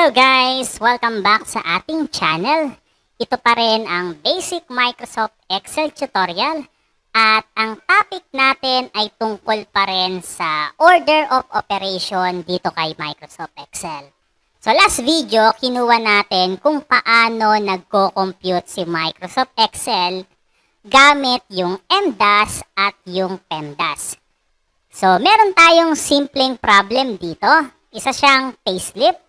Hello guys! Welcome back sa ating channel. Ito pa rin ang Basic Microsoft Excel tutorial at ang topic natin ay tungkol pa rin sa order of operation dito kay Microsoft Excel. So last video, kinuha natin kung paano nagko-compute si Microsoft Excel gamit yung MDAS at yung PEMDAS. So meron tayong simpleng problem dito. Isa siyang payslip.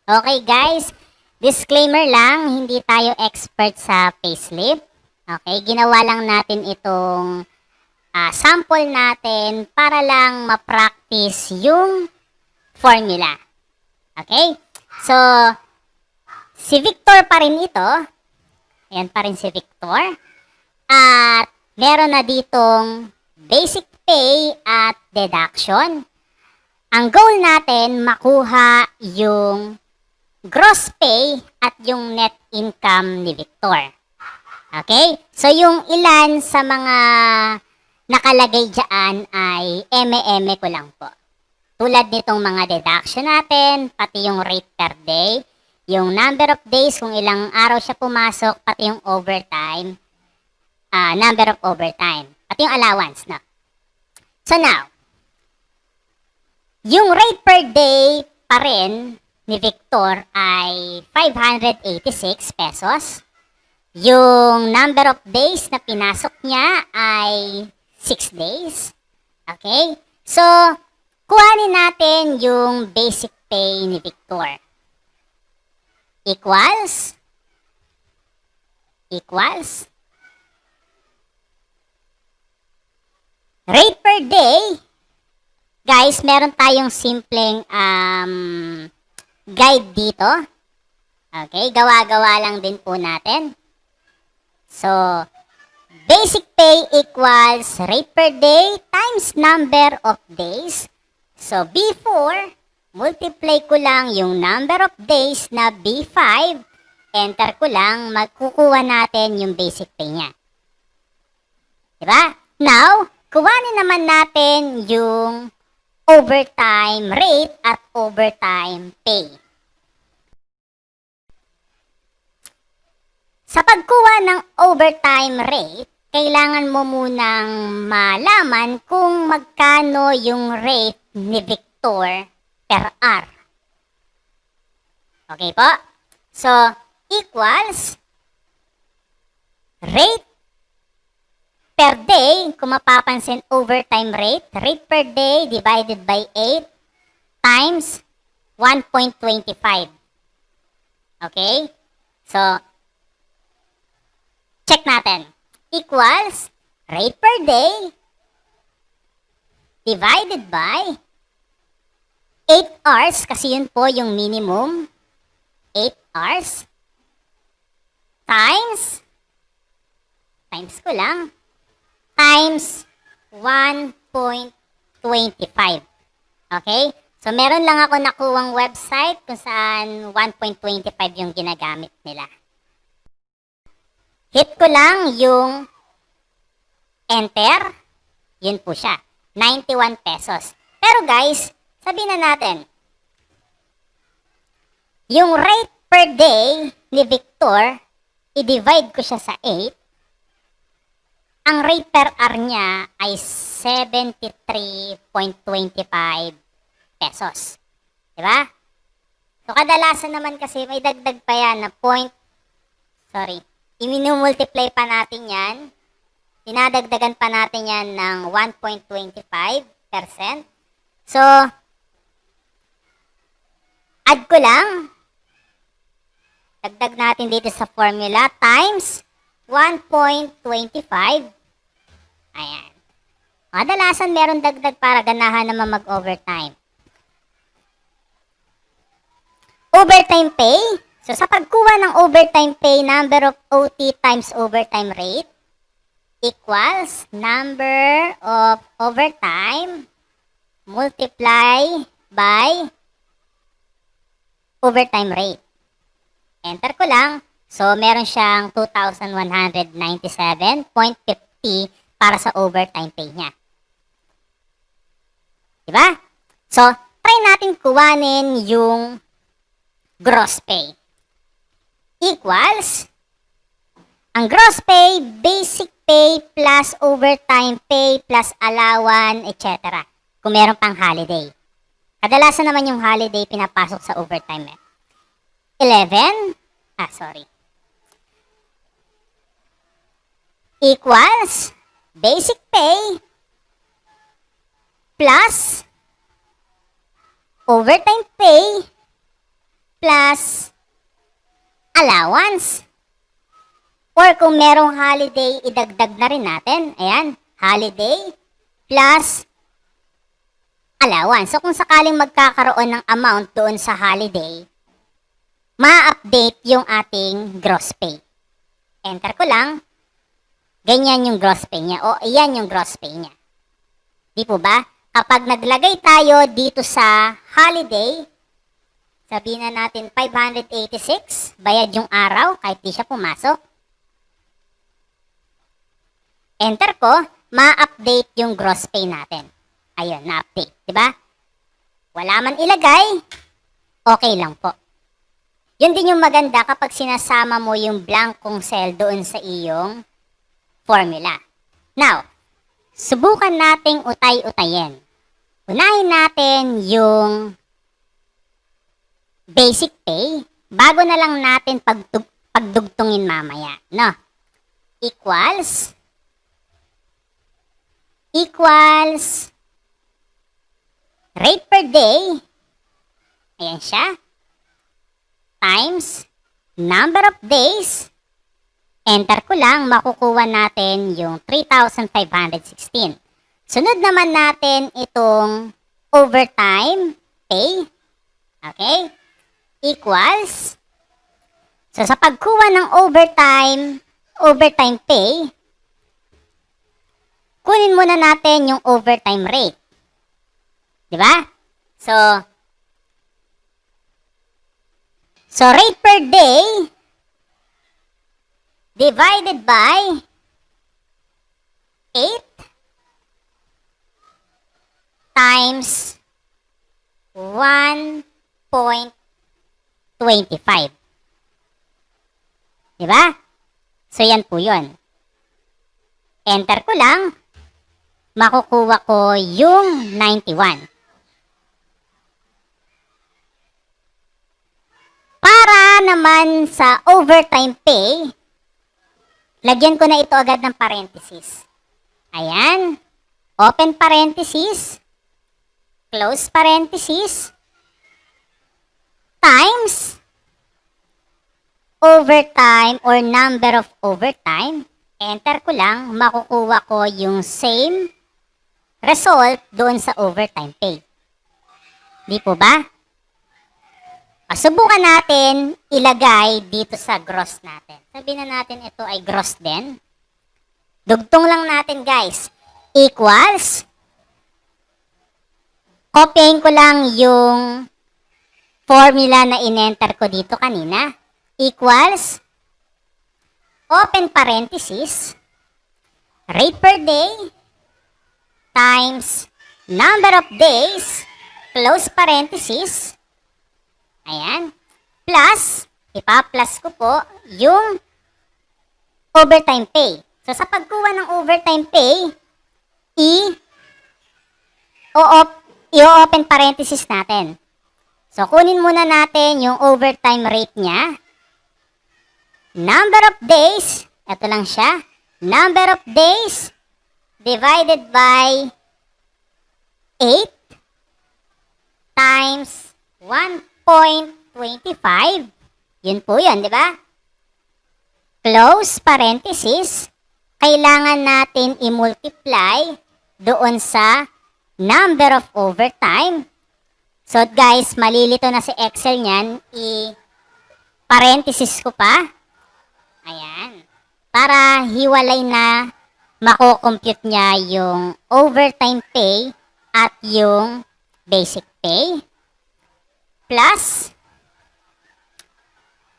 Okay guys, disclaimer lang, hindi tayo expert sa payslip. Okay, ginawa lang natin itong sample natin para lang ma-practice yung formula. Okay, so si Victor pa rin ito. Ayan pa rin si Victor. At meron na ditong basic pay at deduction. Ang goal natin, makuha yung gross pay at yung net income ni Victor. Okay? So, yung ilan sa mga nakalagay dyan ay eme-eme ko lang po. Tulad nitong mga deduction natin, pati yung rate per day, yung number of days, kung ilang araw siya pumasok, pati yung overtime, number of overtime, pati yung allowance, no? So, now, yung rate per day pa rin ni Victor ay 586 pesos. Yung number of days na pinasok niya ay 6 days. Okay? So, kuhanin natin yung basic pay ni Victor. Equals rate per day. Guys, meron tayong simpleng guide dito. Okay, gawa-gawa lang din po natin. So, basic pay equals rate per day times number of days. So, before, multiply ko lang yung number of days na B5, enter ko lang, magkukuha natin yung basic pay niya. Diba? Now, kuhanin naman natin yung overtime rate at overtime pay. Sa pagkuha ng overtime rate, kailangan mo munang malaman kung magkano yung rate ni Victor per hour. Okay po? So, equals rate per day, kung mapapansin, overtime rate per day divided by 8 times 1.25. Okay? So, check natin. Equals rate per day divided by 8 hours, kasi yun po yung minimum. 8 hours times ko lang, times 1.25. Okay? So, meron lang ako nakuwang website kung saan 1.25 yung ginagamit nila. Hit ko lang yung enter. Yun po siya. 91 pesos. Pero guys, sabihin na natin, yung rate per day ni Victor, i-divide ko siya sa 8. Ang rate per hour niya ay 73.25 pesos. Diba? So, kadalasan naman kasi may dagdag pa yan na i-multiply pa natin yan. Dinadagdagan pa natin yan ng 1.25%. So, add ko lang. Dagdag natin dito sa formula times 1.25. Ayan. Kadalasan meron dagdag para ganahan naman mag-overtime. Overtime pay. So, sa pagkuha ng overtime pay, number of OT times overtime rate equals number of overtime multiply by overtime rate. Enter ko lang. So, meron siyang 2,197.50 para sa overtime pay niya. Diba? So, try natin kuhanin yung gross pay. Equals, ang gross pay, basic pay plus overtime pay plus allowance, etc. Kung meron pang holiday. Kadalasan naman yung holiday pinapasok sa overtime. 11, equals basic pay plus overtime pay plus allowance. Or kung merong holiday, idagdag na rin natin. Ayan, holiday plus allowance. So kung sakaling magkakaroon ng amount doon sa holiday, ma-update yung ating gross pay. Enter ko lang. Ganyan yung gross pay niya. O, iyan yung gross pay niya. Di po ba? Kapag naglagay tayo dito sa holiday, sabihin na natin 586, bayad yung araw kahit di siya pumasok. Enter ko, ma-update yung gross pay natin. Ayun, na-update. Diba? Wala man ilagay, okay lang po. Yun din yung maganda kapag sinasama mo yung blankong cell doon sa iyong formula. Now, subukan nating utay-utayin. Unahin natin yung basic pay bago na lang natin pagdugtungin mamaya. No? Equals rate per day, ayan siya, times number of days, enter ko lang, makukuha natin yung 3,516. Sunod naman natin itong overtime pay, okay, equals, so sa pagkuha ng overtime pay, kunin muna natin yung overtime rate. Diba? So rate per day divided by 8 times 1.25. Diba? So yan po yun. Enter ko lang. Makukuha ko yung 91. Para naman sa overtime pay, lagyan ko na ito agad ng parenthesis. Ayan. Open parenthesis. Close parenthesis. Times overtime or number of overtime. Enter ko lang. Makukuha ko yung same result doon sa overtime pay. Di po ba? Subukan natin ilagay dito sa gross natin. Sabihin na natin ito ay gross din. Dugtong lang natin guys. Equals. Kopyahin ko lang yung formula na in-enter ko dito kanina. Equals. Open parenthesis. Rate per day times number of days, close parenthesis, ayan, plus, ipa-plus ko po yung overtime pay. So, sa pagkuha ng overtime pay, i-open parenthesis natin. So, kunin muna natin yung overtime rate niya. Number of days, ito lang siya, number of days, divided by 8 times 1.25. Yun po yun, di ba? Close parenthesis. Kailangan natin i-multiply doon sa number of overtime. So guys, malilito na si Excel niyan. I-parenthesis ko pa. Ayan. Para hiwalay na mako-compute niya yung overtime pay at yung basic pay plus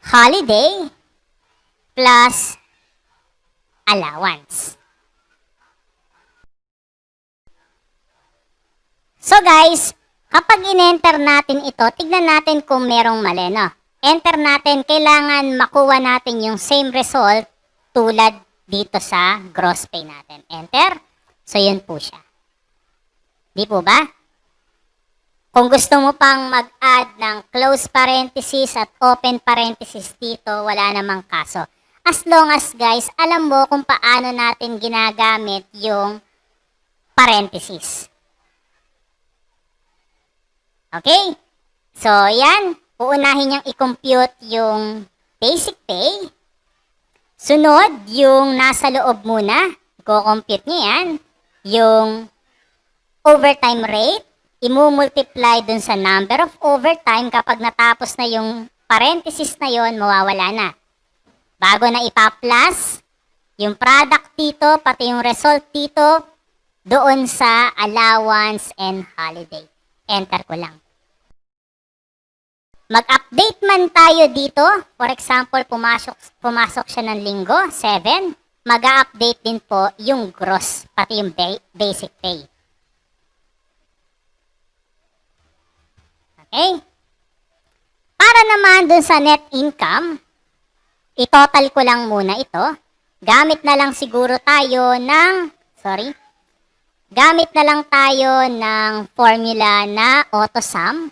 holiday plus allowance. So guys, kapag in-enter natin ito, tignan natin kung merong mali, no? enter natin, kailangan makuha natin yung same result tulad dito sa gross pay natin. Enter. So, yun po siya. Di po ba? Kung gusto mo pang mag-add ng close parenthesis at open parenthesis dito, wala namang kaso. As long as guys, alam mo kung paano natin ginagamit yung parenthesis. Okay? So, yan. Uunahin niyang i-compute yung basic pay. Sunod, yung nasa loob muna. I-compute niya yan. Yung overtime rate. Imu-multiply dun sa number of overtime. Kapag natapos na yung parenthesis na yon, mawawala na. Bago na ipa-plus, yung product dito, pati yung result dito, doon sa allowance and holiday. Enter ko lang. Mag-update man tayo dito. For example, pumasok siya ng linggo, 7. Mag-update din po yung gross, pati yung basic pay. Okay? Para naman dun sa net income, i-total ko lang muna ito. Gamit na lang siguro tayo ng, gamit na lang tayo ng formula na auto-sum.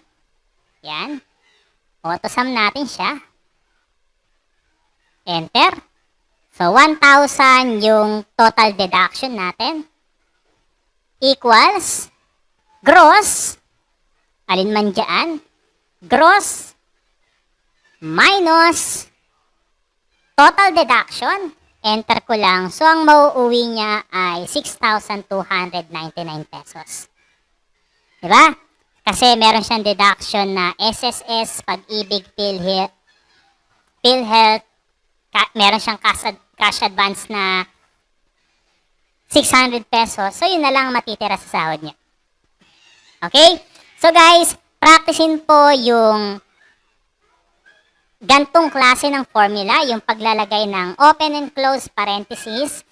Yan. Auto-sum natin siya. Enter. So, 1,000 yung total deduction natin. Equals, gross, alin man dyan, gross, minus, total deduction. Enter ko lang. So, ang mauuwi niya ay 6,299 pesos. Diba? Kasi meron siyang deduction na SSS, Pag-ibig, PhilHealth, meron siyang cash advance na 600 pesos. So, yun na lang matitira sa sahod niya. Okay? So, guys, practicein po yung gantong klase ng formula, yung paglalagay ng open and close parentheses.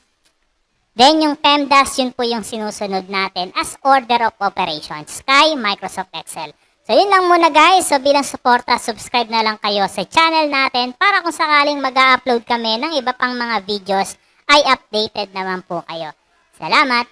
Then, yung PEMDAS, yun po yung sinusunod natin as order of operations kay Microsoft Excel. So, yun lang muna guys. So, bilang suporta, subscribe na lang kayo sa channel natin para kung sakaling mag-upload kami ng iba pang mga videos, ay updated naman po kayo. Salamat!